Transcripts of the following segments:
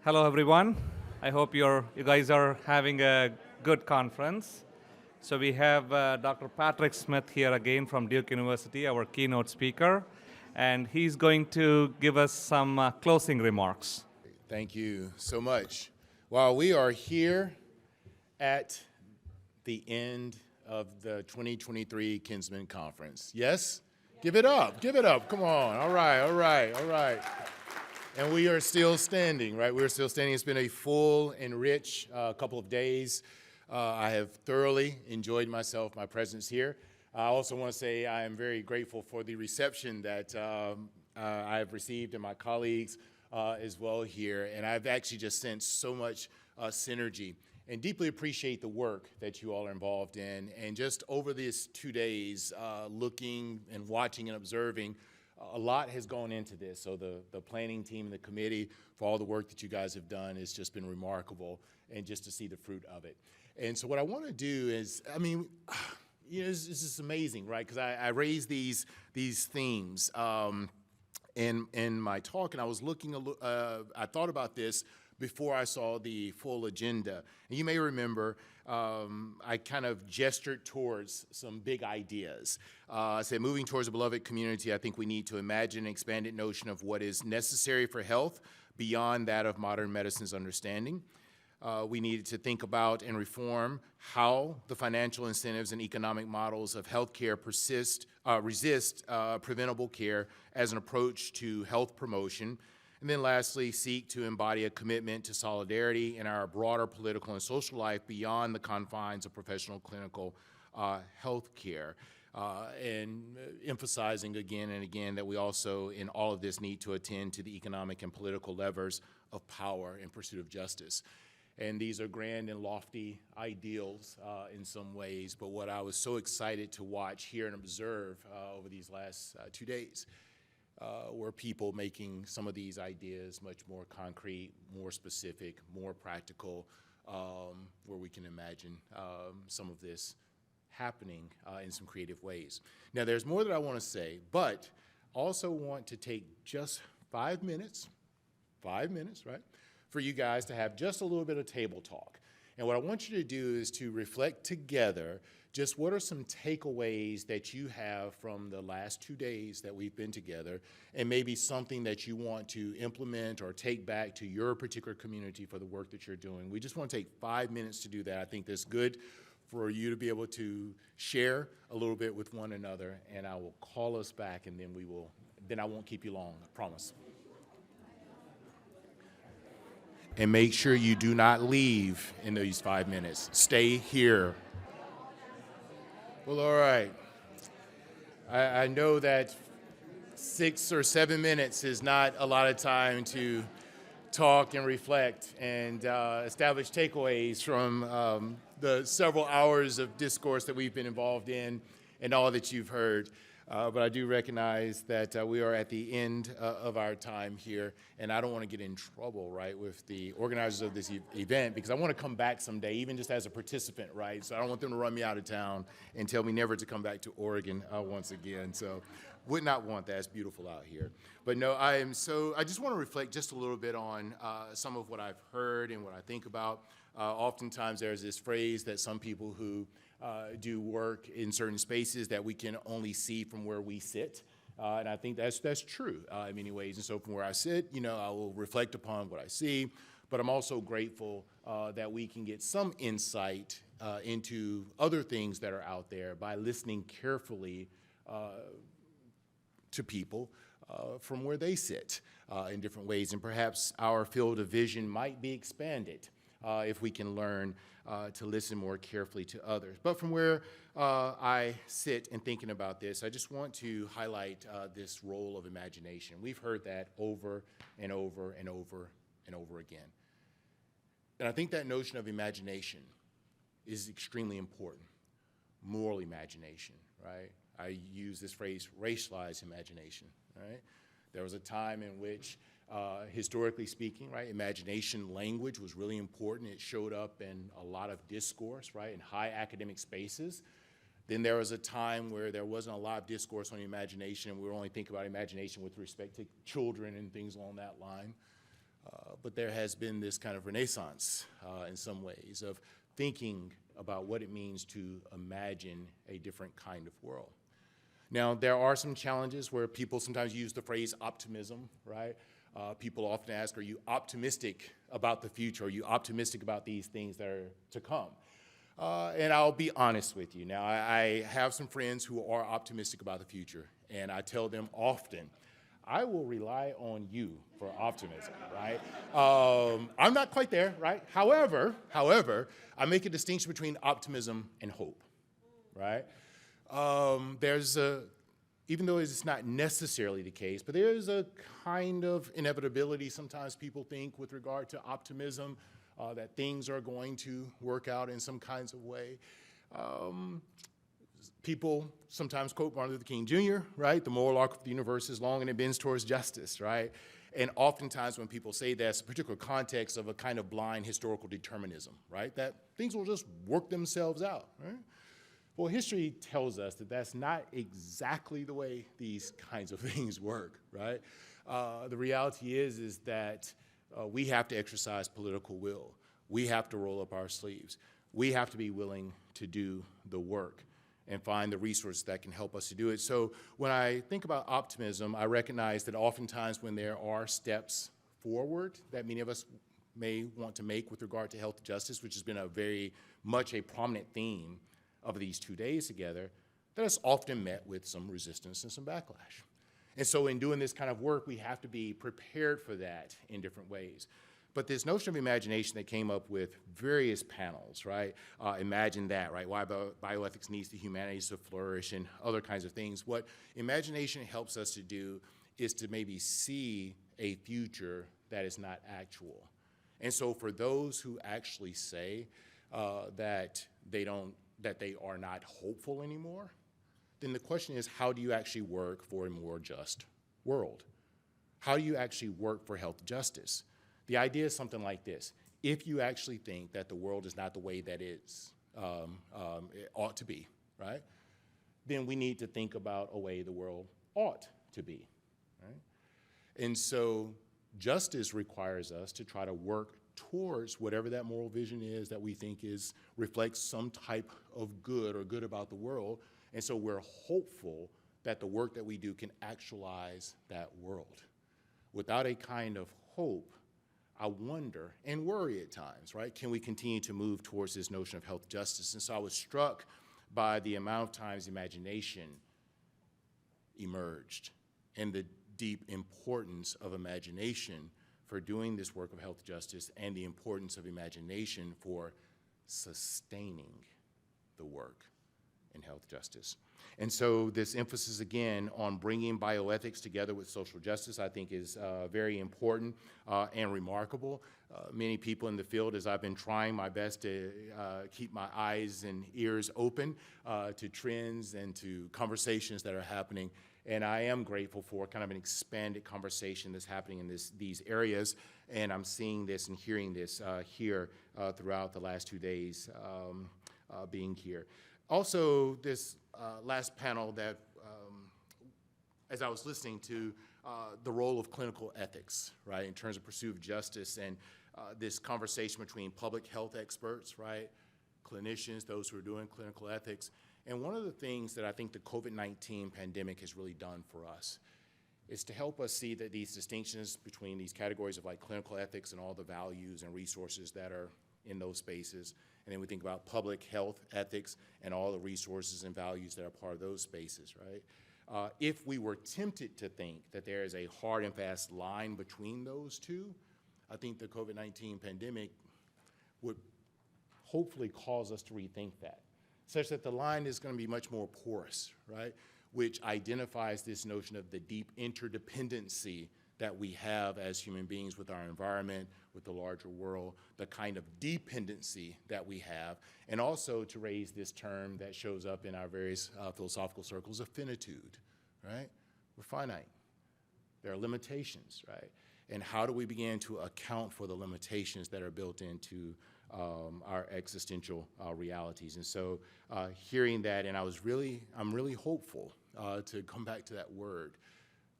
Hello, everyone. I hope you guys are having a good conference. So we have Dr. Patrick Smith here again from Duke University, our keynote speaker, and he's going to give us some closing remarks. Thank you so much. While we are here at the end of the 2023 Kinsman Conference. Yes? Give it up, come on. All right. And we are still standing, right? We're still standing. It's been a full and rich couple of days. I have thoroughly enjoyed myself, my presence here. I also want to say I am very grateful for the reception that I have received and my colleagues as well here. And I've actually just sensed so much synergy and deeply appreciate the work that you all are involved in. And just over these 2 days, looking and watching and observing, a lot has gone into this. So the planning team and the committee for all the work that you guys have done has just been remarkable, and just to see the fruit of it. And so what I want to do is, this is amazing, right? Because I raised these themes in my talk, and I was I thought about this before I saw the full agenda. And you may remember I kind of gestured towards some big ideas. I said, moving towards a beloved community, I think we need to imagine an expanded notion of what is necessary for health beyond that of modern medicine's understanding. We needed to think about and reform how the financial incentives and economic models of healthcare resist preventable care as an approach to health promotion. And then lastly, seek to embody a commitment to solidarity in our broader political and social life beyond the confines of professional clinical health care. And emphasizing again and again that we also, in all of this, need to attend to the economic and political levers of power in pursuit of justice. And these are grand and lofty ideals in some ways, but what I was so excited to watch, hear, and observe over these last 2 days were people making some of these ideas much more concrete, more specific, more practical, where we can imagine some of this happening in some creative ways. Now, there's more that I want to say, but also want to take just 5 minutes, right, for you guys to have just a little bit of table talk. And what I want you to do is to reflect together just what are some takeaways that you have from the last 2 days that we've been together, and maybe something that you want to implement or take back to your particular community for the work that you're doing. We just want to take 5 minutes to do that. I think that's good for you to be able to share a little bit with one another, and I will call us back, and then I won't keep you long, I promise. And make sure you do not leave in these 5 minutes. Stay here. Well, all right. I know that 6 or 7 minutes is not a lot of time to talk and reflect and establish takeaways from the several hours of discourse that we've been involved in and all that you've heard. But I do recognize that we are at the end of our time here, and I don't want to get in trouble, right, with the organizers of this event, because I want to come back someday, even just as a participant, right? So I don't want them to run me out of town and tell me never to come back to Oregon once again. So would not want that. It's beautiful out here. But no, I just want to reflect just a little bit on some of what I've heard and what I think about. Oftentimes there's this phrase that some people who do work in certain spaces that we can only see from where we sit. And I think that's true in many ways. And so from where I sit, I will reflect upon what I see, but I'm also grateful that we can get some insight into other things that are out there by listening carefully to people from where they sit in different ways. And perhaps our field of vision might be expanded if we can learn to listen more carefully to others. But from where I sit and thinking about this, I just want to highlight this role of imagination. We've heard that over and over and over and over again. And I think that notion of imagination is extremely important. Moral imagination, right? I use this phrase, racialized imagination, right? There was a time in which historically speaking, right, imagination language was really important. It showed up in a lot of discourse, right, in high academic spaces. Then there was a time where there wasn't a lot of discourse on imagination, and we were only thinking about imagination with respect to children and things along that line. but there has been this kind of renaissance in some ways of thinking about what it means to imagine a different kind of world. Now, there are some challenges where people sometimes use the phrase optimism, right? People often ask, are you optimistic about the future? Are you optimistic about these things that are to come? And I'll be honest with you. Now, I have some friends who are optimistic about the future, and I tell them often, I will rely on you for optimism, right? I'm not quite there, right? However, I make a distinction between optimism and hope, right? Even though it's not necessarily the case, but there is a kind of inevitability sometimes people think with regard to optimism, that things are going to work out in some kinds of way. People sometimes quote Martin Luther King Jr., right? The moral arc of the universe is long and it bends towards justice, right? And oftentimes when people say that, it's a particular context of a kind of blind historical determinism, right? That things will just work themselves out, right? Well, history tells us that that's not exactly the way these kinds of things work, right? The reality is that we have to exercise political will. We have to roll up our sleeves. We have to be willing to do the work and find the resources that can help us to do it. So when I think about optimism, I recognize that oftentimes when there are steps forward that many of us may want to make with regard to health justice, which has been a very much a prominent theme of these 2 days together, that is often met with some resistance and some backlash. And so in doing this kind of work, we have to be prepared for that in different ways. But this notion of imagination that came up with various panels, right? Imagine that, right? Why bioethics needs the humanities to flourish and other kinds of things. What imagination helps us to do is to maybe see a future that is not actual. And so for those who actually say that they are not hopeful anymore, then the question is, how do you actually work for a more just world? How do you actually work for health justice? The idea is something like this. If you actually think that the world is not the way that it ought to be, right, then we need to think about a way the world ought to be, right? And so justice requires us to try to work towards whatever that moral vision is that we think reflects some type of good or good about the world. And so we're hopeful that the work that we do can actualize that world. Without a kind of hope, I wonder and worry at times, right? Can we continue to move towards this notion of health justice? And so I was struck by the amount of times imagination emerged and the deep importance of imagination for doing this work of health justice and the importance of imagination for sustaining the work in health justice. And so this emphasis again on bringing bioethics together with social justice I think is very important and remarkable. Many people in the field, as I've been trying my best to keep my eyes and ears open to trends and to conversations that are happening, and I am grateful for kind of an expanded conversation that's happening in these areas, and I'm seeing this and hearing this here throughout the last 2 days being here. Also, this last panel that, as I was listening to, the role of clinical ethics, right, in terms of pursuit of justice, and this conversation between public health experts, right, clinicians, those who are doing clinical ethics. And one of the things that I think the COVID-19 pandemic has really done for us is to help us see that these distinctions between these categories of like clinical ethics and all the values and resources that are in those spaces, and then we think about public health ethics and all the resources and values that are part of those spaces, right? If we were tempted to think that there is a hard and fast line between those two, I think the COVID-19 pandemic would hopefully cause us to rethink that, such that the line is going to be much more porous, right? Which identifies this notion of the deep interdependency that we have as human beings with our environment, with the larger world, the kind of dependency that we have, and also to raise this term that shows up in our various philosophical circles of finitude, right? We're finite. There are limitations, right? And how do we begin to account for the limitations that are built into our existential realities? And so hearing that, and I'm really hopeful to come back to that word,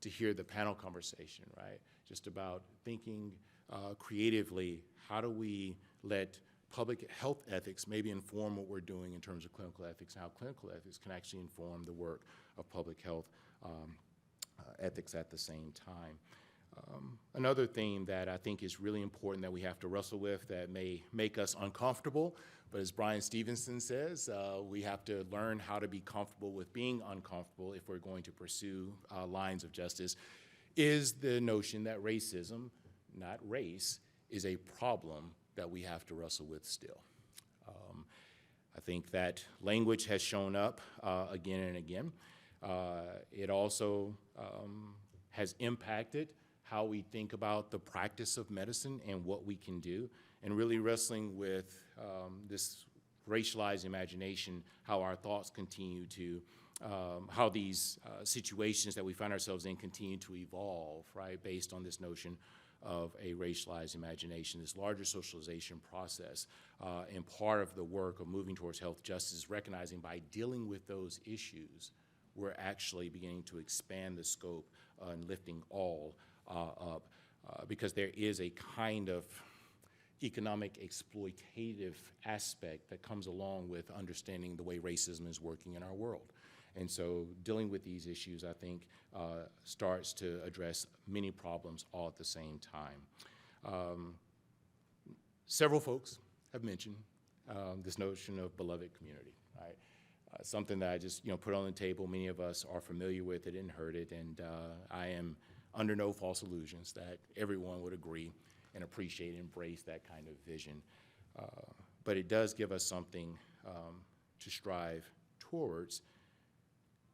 to hear the panel conversation, right? Just about thinking creatively, how do we let public health ethics maybe inform what we're doing in terms of clinical ethics, and how clinical ethics can actually inform the work of public health ethics at the same time. Another thing that I think is really important that we have to wrestle with that may make us uncomfortable, but as Brian Stevenson says, we have to learn how to be comfortable with being uncomfortable if we're going to pursue lines of justice, is the notion that racism, not race, is a problem that we have to wrestle with still. I think that language has shown up again and again. It also has impacted how we think about the practice of medicine and what we can do, and really wrestling with this racialized imagination, how our thoughts continue to, how these situations that we find ourselves in continue to evolve, right, based on this notion of a racialized imagination, this larger socialization process. And part of the work of moving towards health justice is recognizing by dealing with those issues, we're actually beginning to expand the scope and lifting all up, because there is a kind of economic exploitative aspect that comes along with understanding the way racism is working in our world. And so dealing with these issues, I think, starts to address many problems all at the same time. Several folks have mentioned this notion of beloved community, right? Something that I just put on the table. Many of us are familiar with it and heard it, and I am under no false illusions that everyone would agree and appreciate and embrace that kind of vision. But it does give us something to strive towards,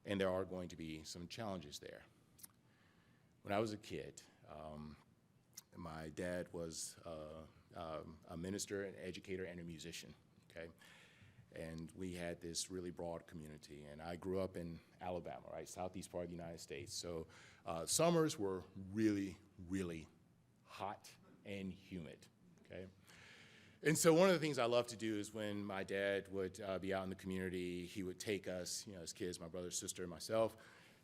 and there are going to be some challenges there. When I was a kid, my dad was a minister, an educator, and a musician, okay? And we had this really broad community, and I grew up in Alabama, right, southeast part of the United States. So summers were really, really hot and humid, okay? And so one of the things I love to do is when my dad would be out in the community, he would take us, as kids, my brother, sister, and myself,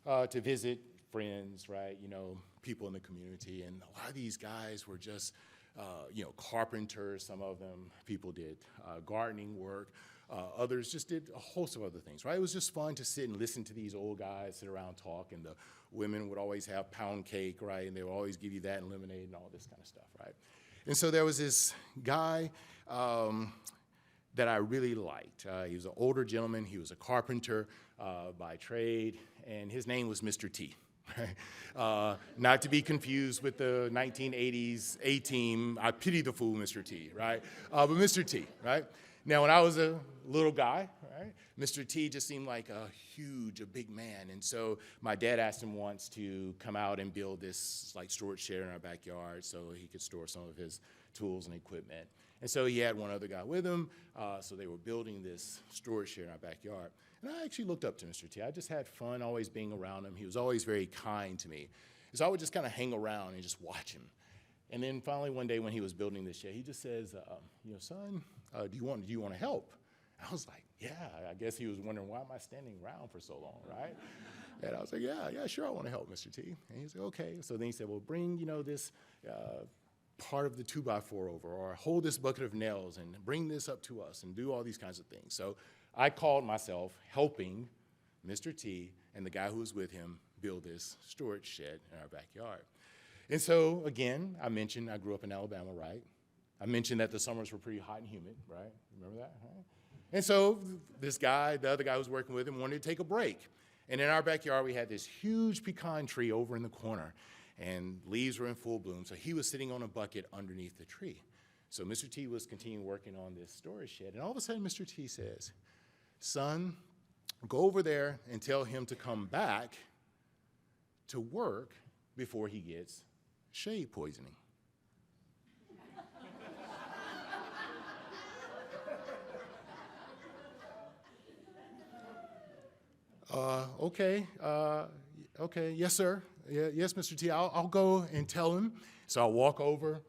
to visit friends, right, people in the community. And a lot of these guys were just, carpenters. Some of them, people did gardening work. Others just did a host of other things, right? It was just fun to sit and listen to these old guys sit around talk, and the women would always have pound cake, right? And they would always give you that and lemonade and all this kind of stuff, right? And so there was this guy that I really liked. He was an older gentleman. He was a carpenter by trade, and his name was Mr. T. Right? Not to be confused with the 1980s A-Team, I pity the fool, Mr. T, right? But Mr. T, right? Now, when I was a little guy, right, Mr. T just seemed like a big man. And so my dad asked him once to come out and build this storage shed in our backyard so he could store some of his tools and equipment. And so he had one other guy with him, so they were building this storage shed in our backyard. And I actually looked up to Mr. T. I just had fun always being around him. He was always very kind to me. So I would just kind of hang around and just watch him. And then finally one day when he was building this shed, he just says, son, do you want to help? I was like, yeah. I guess he was wondering, why am I standing around for so long, right? And I was like, yeah, sure, I want to help, Mr. T. And he's like, okay. So then he said, well, bring, this part of the 2x4 over, or hold this bucket of nails and bring this up to us and do all these kinds of things. So I called myself helping Mr. T and the guy who was with him build this storage shed in our backyard. And so, again, I mentioned I grew up in Alabama, right? I mentioned that the summers were pretty hot and humid, right? Remember that? Right? And so this guy, the other guy who was working with him, wanted to take a break. And in our backyard, we had this huge pecan tree over in the corner, and leaves were in full bloom. So he was sitting on a bucket underneath the tree. So Mr. T was continuing working on this storage shed. And all of a sudden, Mr. T says, son, go over there and tell him to come back to work before he gets shade poisoning. Okay, yes, sir. Yes, Mr. T, I'll go and tell him. So I walk over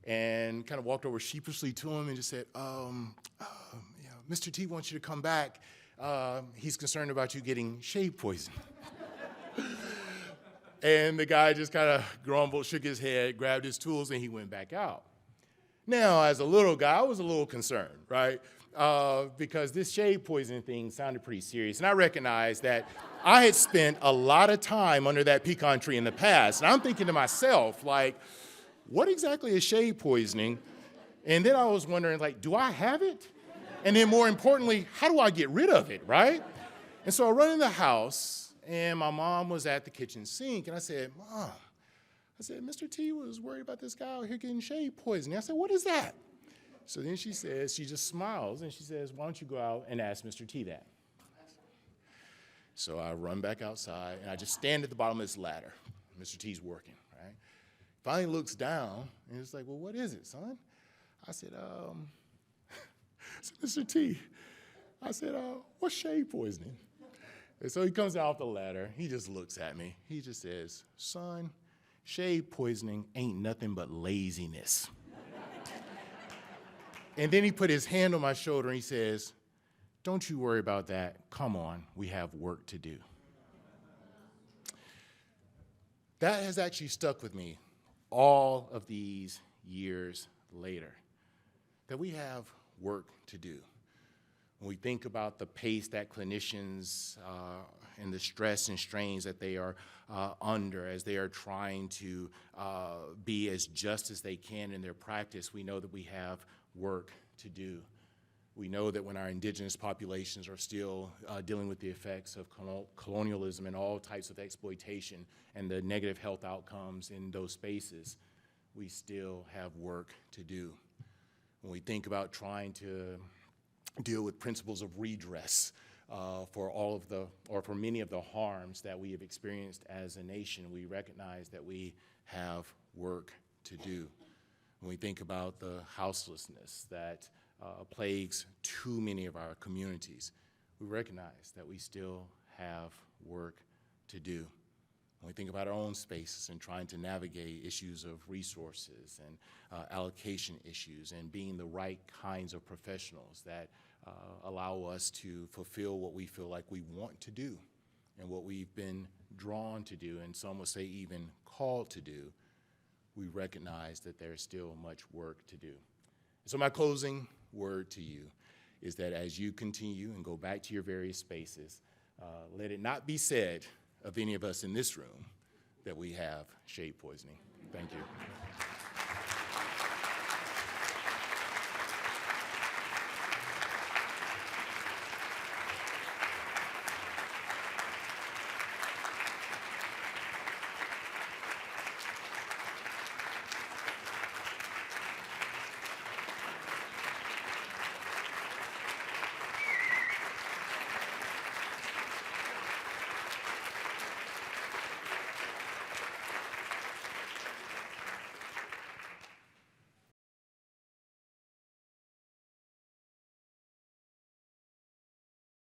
and kind of walked over sheepishly to him and just said, Mr. T wants you to come back. He's concerned about you getting shade poison. And the guy just kind of grumbled, shook his head, grabbed his tools, and he went back out. Now, as a little guy, I was a little concerned, right? Because this shade poisoning thing sounded pretty serious. And I recognized that I had spent a lot of time under that pecan tree in the past. And I'm thinking to myself, like, what exactly is shade poisoning? And then I was wondering, like, do I have it? And then more importantly, how do I get rid of it, right? And so I run in the house, and my mom was at the kitchen sink, and I said, Mom, I said, Mr. T was worried about this guy out here getting shade poisoning. I said, what is that? So then she says, she just smiles, and she says, why don't you go out and ask Mr. T that? So I run back outside, and I just stand at the bottom of this ladder. Mr. T's working, right? Finally looks down, and he's like, well, what is it, son? I said, Mr. T, I said, what's shade poisoning? And so he comes out the ladder. He just looks at me. He just says, son, shade poisoning ain't nothing but laziness. And then he put his hand on my shoulder and he says, don't you worry about that. Come on, we have work to do. That has actually stuck with me all of these years later, that we have work to do. When we think about the pace that clinicians and the stress and strains that they are under as they are trying to be as just as they can in their practice, we know that we have work to do. We know that when our indigenous populations are still dealing with the effects of colonialism and all types of exploitation and the negative health outcomes in those spaces, we still have work to do. When we think about trying to deal with principles of redress for all of the, or for many of the harms that we have experienced as a nation, we recognize that we have work to do. When we think about the houselessness that plagues too many of our communities, we recognize that we still have work to do. When we think about our own spaces and trying to navigate issues of resources and allocation issues and being the right kinds of professionals that allow us to fulfill what we feel like we want to do and what we've been drawn to do, and some would say even called to do, we recognize that there's still much work to do. So my closing word to you is that as you continue and go back to your various spaces, let it not be said of any of us in this room that we have shade poisoning. Thank you.